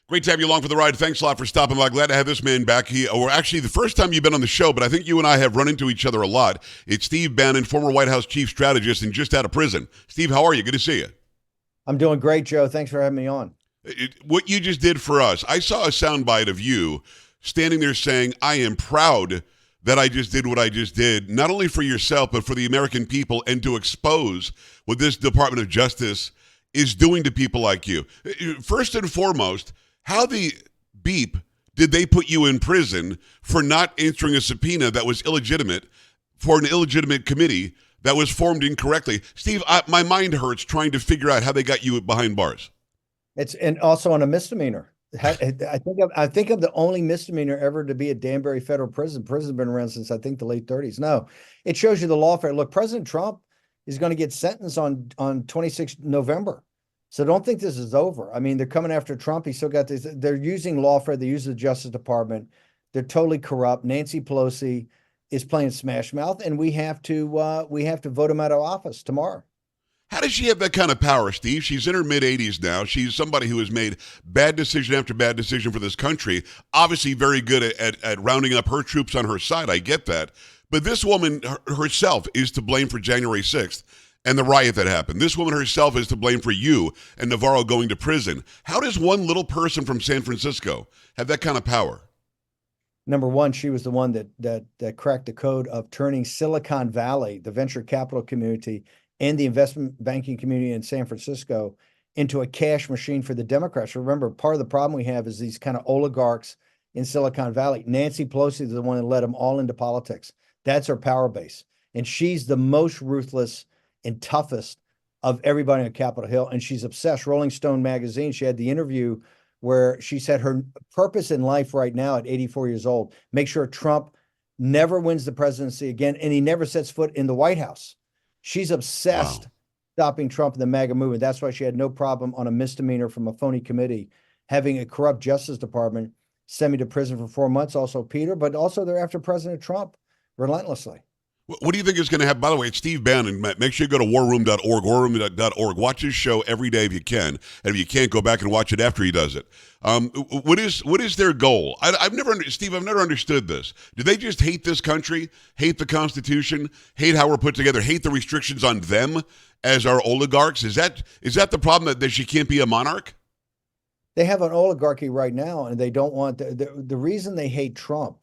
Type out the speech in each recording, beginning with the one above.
Great to have you along for the ride. Thanks a lot for stopping by. Glad to have this man back. Or actually, the first time you've been on the show, but I think you and I have run into each other a lot. It's Steve Bannon, former White House chief strategist and just out of prison. Steve, how are you? Good to see you. I'm doing great, Joe. Thanks for having me on. What you just did for us, I saw a soundbite of you standing there saying, I am proud that I just did what I just did, not only for yourself, but for the American people, and to expose what this Department of Justice is doing to people like you. First and foremost, how the beep did they put you in prison for not answering a subpoena that was illegitimate for an illegitimate committee that was formed incorrectly? Steve, my mind hurts trying to figure out how they got you behind bars. And also on a misdemeanor. I think I'm the only misdemeanor ever to be at Danbury Federal Prison. Prison's been around since I think the late 30s. No, it shows you the lawfare. Look, President Trump is going to get sentenced on 26 November. So don't think this is over. I mean, they're coming after Trump. He's still got this. They're using lawfare. They use the Justice Department. They're totally corrupt. Nancy Pelosi is playing smash mouth, and we have to vote him out of office tomorrow. How does she have that kind of power, Steve? She's in her mid-80s now. She's somebody who has made bad decision after bad decision for this country. Obviously very good at rounding up her troops on her side. I get that. But this woman herself is to blame for January 6th and the riot that happened. This woman herself is to blame for you and Navarro going to prison. How does one little person from San Francisco have that kind of power? Number one, she was the one that cracked the code of turning Silicon Valley, the venture capital community, and the investment banking community in San Francisco into a cash machine for the Democrats. Remember, part of the problem we have is these kind of oligarchs in Silicon Valley. Nancy Pelosi is the one that led them all into politics. That's her power base. And she's the most ruthless and toughest of everybody on Capitol Hill. And she's obsessed. Rolling Stone magazine, she had the interview where she said her purpose in life right now at 84 years old, make sure Trump never wins the presidency again, and he never sets foot in the White House. She's obsessed stopping Trump and the MAGA movement. That's why she had no problem on a misdemeanor from a phony committee, having a corrupt Justice Department send me to prison for 4 months, also Peter, but also they're after President Trump relentlessly. What do you think is going to happen? By the way, it's Steve Bannon. Make sure you go to warroom.org, warroom.org. Watch his show every day if you can. And if you can't, go back and watch it after he does it. What is their goal? I've never understood this. Do they just hate this country, hate the Constitution, hate how we're put together, hate the restrictions on them as our oligarchs? Is that the problem, that she can't be a monarch? They have an oligarchy right now, and they don't want the reason they hate Trump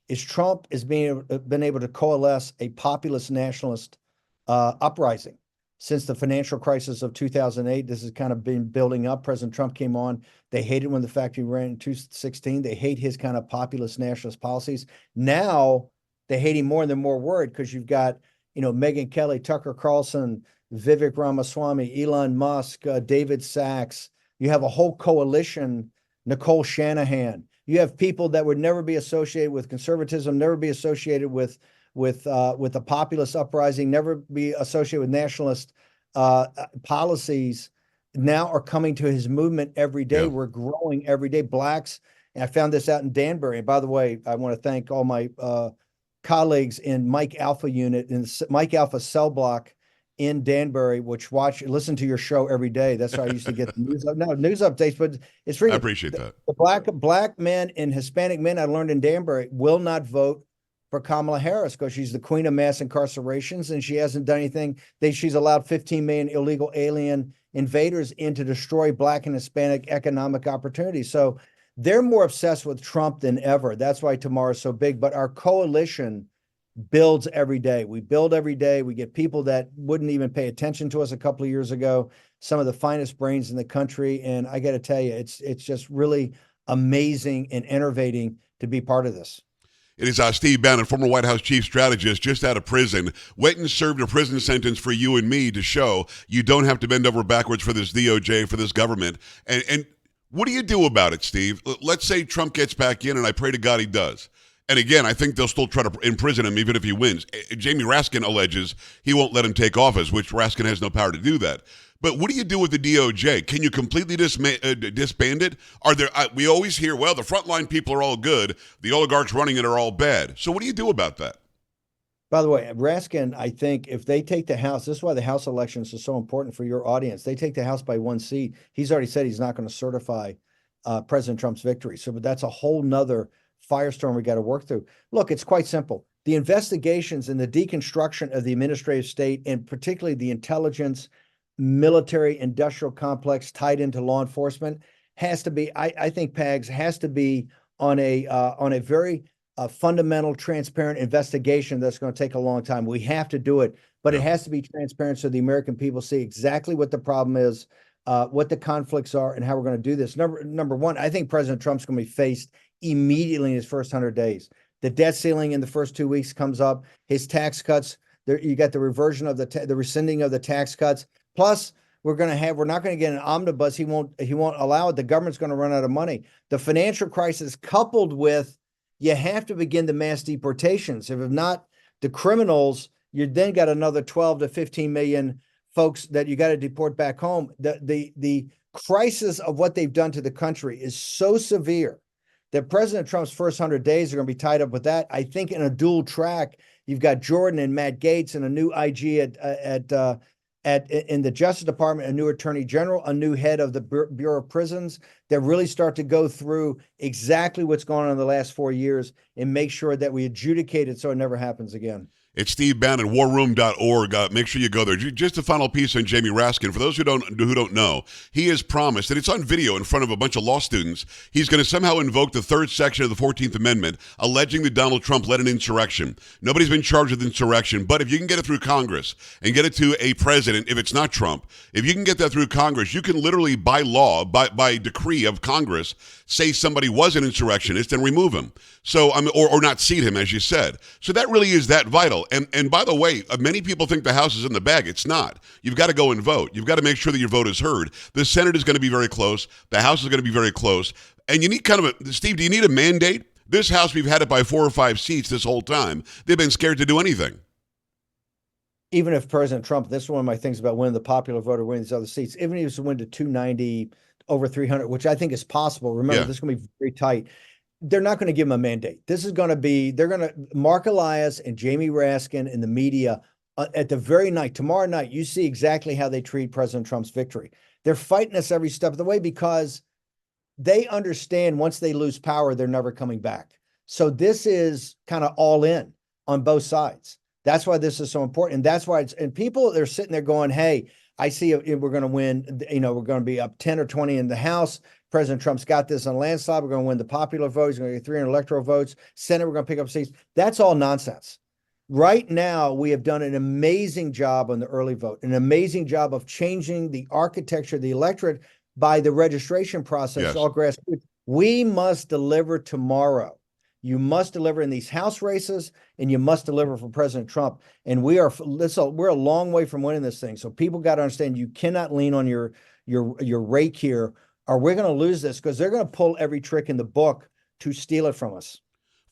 is Trump has been able to coalesce a populist nationalist uprising since the financial crisis of 2008. This has kind of been building up. President Trump came on. They hated when the factory ran in 2016. They hate his kind of populist nationalist policies. Now they hate him more and they're more worried because you've got, Megyn Kelly, Tucker Carlson, Vivek Ramaswamy, Elon Musk, David Sachs. You have a whole coalition, Nicole Shanahan. You have people that would never be associated with conservatism, never be associated with the populist uprising, never be associated with nationalist policies. Now are coming to his movement every day. Yeah. We're growing every day. Blacks, and I found this out in Danbury. And by the way, I want to thank all my colleagues in Mike Alpha unit, in Mike Alpha cell block in Danbury, which listen to your show every day. That's how I used to get the news updates. But it's really, I appreciate that. The black men and Hispanic men I learned in Danbury will not vote for Kamala Harris because she's the queen of mass incarcerations and she hasn't done anything. She's allowed 15 million illegal alien invaders in to destroy black and Hispanic economic opportunities. So they're more obsessed with Trump than ever. That's why tomorrow's so big. But our coalition builds every day. We build every day. We get people that wouldn't even pay attention to us a couple of years ago, some of the finest brains in the country. And I got to tell you, it's just really amazing and enervating to be part of this. It is Steve Bannon, former White House chief strategist, just out of prison, went and served a prison sentence for you and me to show you don't have to bend over backwards for this DOJ, for this government. And what do you do about it, Steve? Let's say Trump gets back in, and I pray to God he does. And again, I think they'll still try to imprison him even if he wins. Jamie Raskin alleges he won't let him take office, which Raskin has no power to do that. But what do you do with the DOJ? Can you completely disband it? We always hear, well, the frontline people are all good. The oligarchs running it are all bad. So what do you do about that? By the way, Raskin, I think if they take the House, this is why the House elections are so important for your audience. They take the House by one seat. He's already said he's not going to certify President Trump's victory. So that's a whole nother firestorm we got to work through. Look, it's quite simple. The investigations and the deconstruction of the administrative state, and particularly the intelligence, military, industrial complex tied into law enforcement, has to be, I think, Pags, has to be on a very fundamental, transparent investigation that's going to take a long time. We have to do it, but it has to be transparent so the American people see exactly what the problem is, what the conflicts are, and how we're going to do this. Number one, I think President Trump's going to be faced immediately in his first 100 days. The debt ceiling in the first 2 weeks comes up. His tax cuts, there, you got the reversion of the rescinding of the tax cuts. Plus, we're not going to get an omnibus. He won't allow it. The government's going to run out of money. The financial crisis, coupled with, you have to begin the mass deportations. If not, the criminals, you then got another 12 to 15 million folks that you got to deport back home. The crisis of what they've done to the country is so severe that President Trump's first 100 days are going to be tied up with that. I think in a dual track, you've got Jordan and Matt Gaetz and a new IG in the Justice Department, a new Attorney General, a new head of the Bureau of Prisons that really start to go through exactly what's going on in the last 4 years and make sure that we adjudicate it so it never happens again. It's Steve Bannon, warroom.org. Make sure you go there. Just a final piece on Jamie Raskin. For those who don't know, he has promised, and it's on video in front of a bunch of law students, he's going to somehow invoke the third section of the 14th Amendment, alleging that Donald Trump led an insurrection. Nobody's been charged with insurrection, but if you can get it through Congress and get it to a president, if it's not Trump, if you can get that through Congress, you can literally, by law, by decree of Congress, say somebody was an insurrectionist and remove him. So, or not seat him, as you said. So that really is that vital. And by the way, many people think the House is in the bag. It's not. You've got to go and vote. You've got to make sure that your vote is heard. The Senate is going to be very close. The House is going to be very close. And you need Steve, do you need a mandate? This House, we've had it by 4 or 5 seats this whole time. They've been scared to do anything. Even if President Trump, this is one of my things about winning the popular vote or winning these other seats, even if he was to win to 290, over 300, which I think is possible. Remember, this is going to be very tight. They're not going to give him a mandate. This is going to be, they're going to, Mark Elias and Jamie Raskin and the media at the very night, tomorrow night, you see exactly how they treat President Trump's victory. They're fighting us every step of the way because they understand once they lose power, they're never coming back. So this is kind of all in on both sides. That's why this is so important. And that's why and people, they're sitting there going, hey, I see we're going to win, we're going to be up 10 or 20 in the House. President Trump's got this on landslide. We're going to win the popular vote. He's going to get 300 electoral votes. Senate, we're going to pick up seats. That's all nonsense. Right now, we have done an amazing job on the early vote, an amazing job of changing the architecture of the electorate by the registration process, all grassroots. We must deliver tomorrow. You must deliver in these House races, and you must deliver for President Trump. And we're a long way from winning this thing. So people got to understand you cannot lean on your rake here, or we're going to lose this because they're going to pull every trick in the book to steal it from us.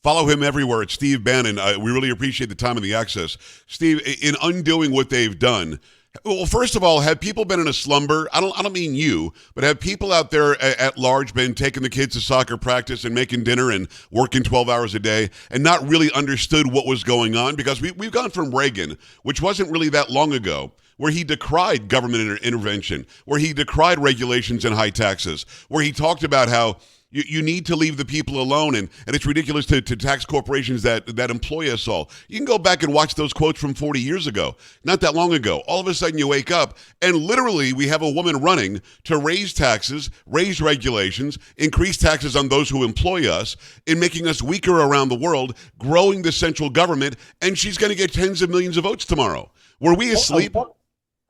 Follow him everywhere. It's Steve Bannon. We really appreciate the time and the access. Steve, in undoing what they've done, well, first of all, have people been in a slumber? I don't mean you, but have people out there at large been taking the kids to soccer practice and making dinner and working 12 hours a day and not really understood what was going on? Because we've gone from Reagan, which wasn't really that long ago, where he decried government intervention, where he decried regulations and high taxes, where he talked about how you need to leave the people alone, and it's ridiculous to tax corporations that employ us all. You can go back and watch those quotes from 40 years ago, not that long ago. All of a sudden you wake up, and literally we have a woman running to raise taxes, raise regulations, increase taxes on those who employ us, in making us weaker around the world, growing the central government, and she's going to get tens of millions of votes tomorrow. Were we asleep?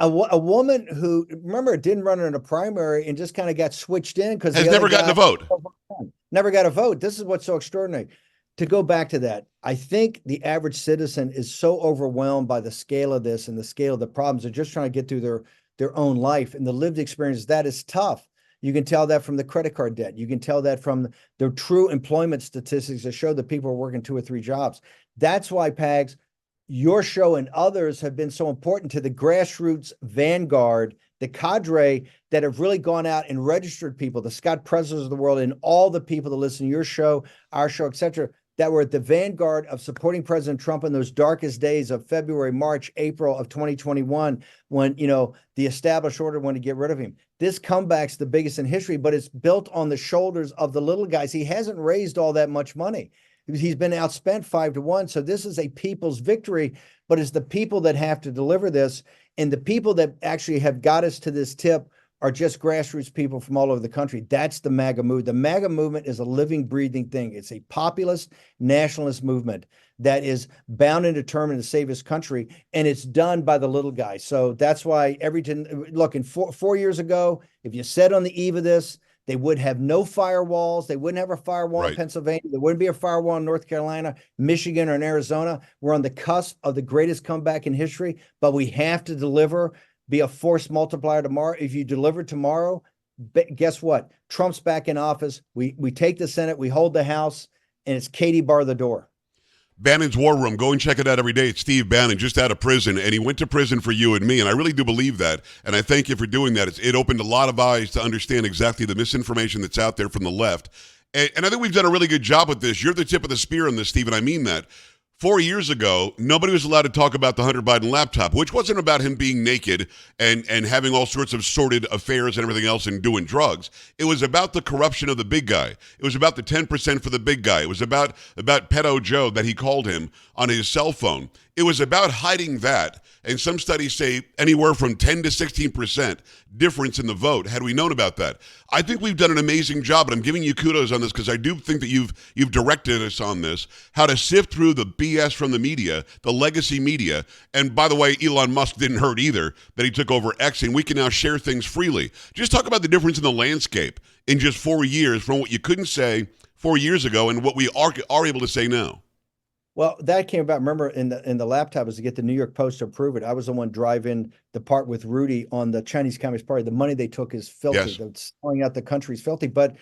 A woman who, remember, didn't run in a primary and just kind of got switched in because has never gotten a vote. Never got a vote. This is what's so extraordinary. To go back to that, I think the average citizen is so overwhelmed by the scale of this and the scale of the problems. They're just trying to get through their own life, and the lived experience, that is tough. You can tell that from the credit card debt. You can tell that from the true employment statistics that show that people are working 2 or 3 jobs. That's why, Pags, your show and others have been so important to the grassroots vanguard, the cadre that have really gone out and registered people, the Scott Preslers of the world, and all the people that listen to your show, our show, etc. that were at the vanguard of supporting President Trump in those darkest days of February, March, April of 2021, when, the established order wanted to get rid of him. This comeback's the biggest in history, but it's built on the shoulders of the little guys. He hasn't raised all that much money. He's been outspent 5-1. So this is a people's victory, but it's the people that have to deliver this. And the people that actually have got us to this tip are just grassroots people from all over the country. That's the MAGA movement. The MAGA movement is a living, breathing thing. It's a populist, nationalist movement that is bound and determined to save his country, and it's done by the little guy. So that's why look, in four years ago, if you said on the eve of this, they would have no firewalls. They wouldn't have a firewall in Pennsylvania. There wouldn't be a firewall in North Carolina, Michigan, or in Arizona. We're on the cusp of the greatest comeback in history, but we have to deliver. Be a force multiplier tomorrow. If you deliver tomorrow, guess what? Trump's back in office. We take the Senate, we hold the House, and it's Katie bar the door. Bannon's War Room. Go and check it out every day. It's Steve Bannon, just out of prison, and he went to prison for you and me, and I really do believe that, and I thank you for doing that. It opened a lot of eyes to understand exactly the misinformation that's out there from the left, and I think we've done a really good job with this. You're the tip of the spear on this, Steve, and I mean that. 4 years ago, nobody was allowed to talk about the Hunter Biden laptop, which wasn't about him being naked and having all sorts of sordid affairs and everything else and doing drugs. It was about the corruption of the big guy. It was about the 10% for the big guy. It was about Pedo Joe that he called him on his cell phone. It was about hiding that. And some studies say anywhere from 10 to 16% difference in the vote had we known about that. I think we've done an amazing job, and I'm giving you kudos on this because I do think that you've directed us on this, how to sift through the BS from the media, the legacy media. And by the way, Elon Musk didn't hurt either, that he took over X, and we can now share things freely. Just talk about the difference in the landscape in just 4 years from what you couldn't say 4 years ago and what we are able to say now. Well, that came about, remember, in the laptop was to get the New York Post to approve it. I was the one driving the part with Rudy on the Chinese Communist Party. The money they took is filthy. Yes. The selling out the country is filthy. But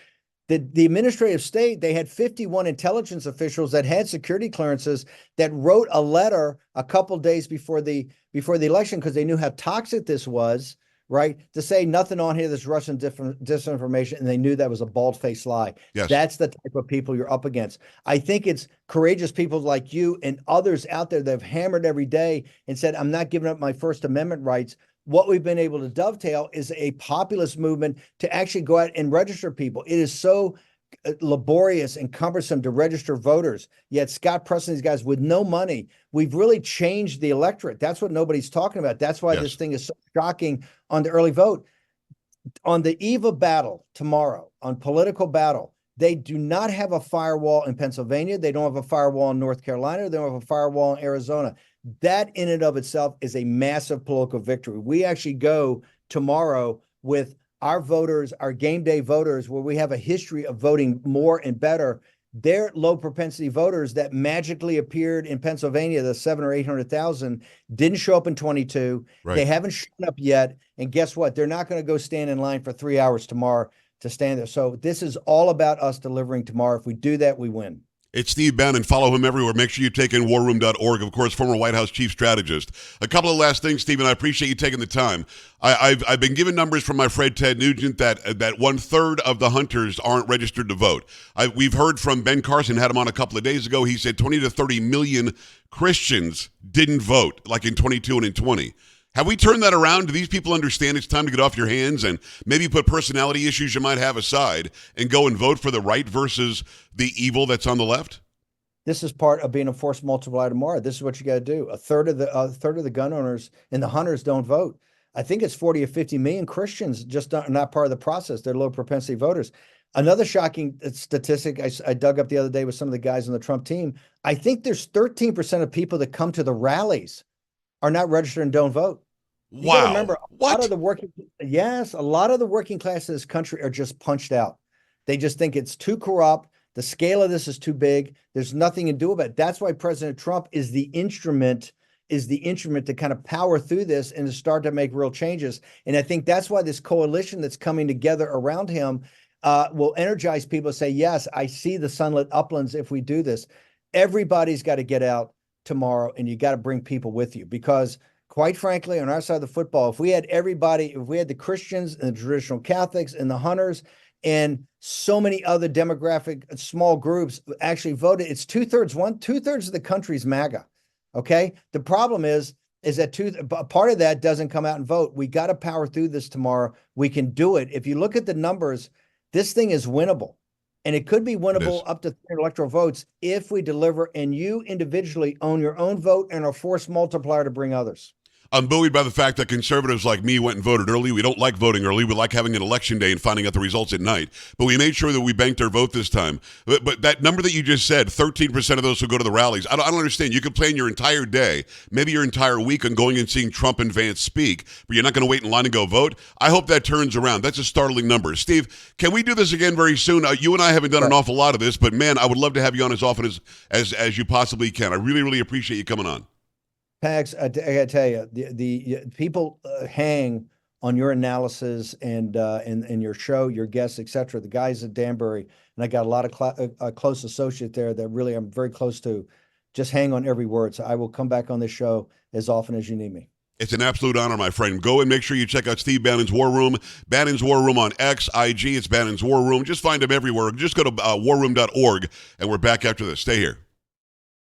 the administrative state, they had 51 intelligence officials that had security clearances that wrote a letter a couple days before the election because they knew how toxic this was, right? To say nothing on here that's Russian disinformation, and they knew that was a bald-faced lie. Yes. That's the type of people you're up against. I think it's courageous people like you and others out there that have hammered every day and said, I'm not giving up my First Amendment rights. What we've been able to dovetail is a populist movement to actually go out and register people. It is so laborious and cumbersome to register voters. Yet Scott Preston, these guys with no money, we've really changed the electorate. That's what nobody's talking about. That's why this thing is so shocking on the early vote. On the eve of battle tomorrow, on political battle, they do not have a firewall in Pennsylvania. They don't have a firewall in North Carolina. They don't have a firewall in Arizona. That in and of itself is a massive political victory. We actually go tomorrow with our voters, our game day voters, where we have a history of voting more and better. They're low propensity voters that magically appeared in Pennsylvania, the 700,000 or 800,000, didn't show up in 22. Right. They haven't shown up yet. And guess what? They're not going to go stand in line for 3 hours tomorrow to stand there. So this is all about us delivering tomorrow. If we do that, we win. It's Steve Bannon. Follow him everywhere. Make sure you take in warroom.org, of course, former White House chief strategist. A couple of last things, Stephen. I appreciate you taking the time. I've been given numbers from my friend Ted Nugent that 1/3 of the hunters aren't registered to vote. We've heard from Ben Carson, had him on a couple of days ago. He said 20 to 30 million Christians didn't vote, like in 22 and in 20. Have we turned that around? Do these people understand it's time to get off your hands and maybe put personality issues you might have aside and go and vote for the right versus the evil that's on the left? This is part of being a force multiplier tomorrow. This is what you got to do. A third of the gun owners and the hunters don't vote. I think it's 40 or 50 million Christians just not part of the process. They're low propensity voters. Another shocking statistic I dug up the other day with some of the guys on the Trump team. I think there's 13% of people that come to the rallies are not registered and don't vote. You Wow. remember, a lot of the working class of this country are just punched out. They just think it's too corrupt. The scale of this is too big. There's nothing to do about it. That's why President Trump is the instrument to kind of power through this and to start to make real changes. And I think that's why this coalition that's coming together around him will energize people to say, yes, I see the sunlit uplands if we do this. Everybody's got to get out tomorrow, and you got to bring people with you, because quite frankly, on our side of the football, if we had the Christians and the traditional Catholics and the hunters and so many other demographic small groups actually voted. It's two-thirds of the country's MAGA. Okay. The problem is that part of that doesn't come out and vote. We got to power through this tomorrow. We can do it. If you look at the numbers, this thing is winnable. And it could be winnable up to 300 electoral votes if we deliver and you individually own your own vote and are force multiplier to bring others. I'm buoyed by the fact that conservatives like me went and voted early. We don't like voting early. We like having an election day and finding out the results at night. But we made sure that we banked our vote this time. But that number that you just said, 13% of those who go to the rallies, I don't understand. You could plan your entire day, maybe your entire week on going and seeing Trump and Vance speak, but you're not going to wait in line and go vote. I hope that turns around. That's a startling number. Steve, can we do this again very soon? You and I haven't done an awful lot of this, but man, I would love to have you on as often as you possibly can. I really, really appreciate you coming on. Pags, I gotta tell you, the people hang on your analysis and your show, your guests, etc. The guys at Danbury, and I got a lot of close associate there that really I'm very close to. Just hang on every word. So I will come back on this show as often as you need me. It's an absolute honor, my friend. Go and make sure you check out Steve Bannon's War Room. Bannon's War Room on X, IG. It's Bannon's War Room. Just find him everywhere. Just go to warroom.org, and we're back after this. Stay here.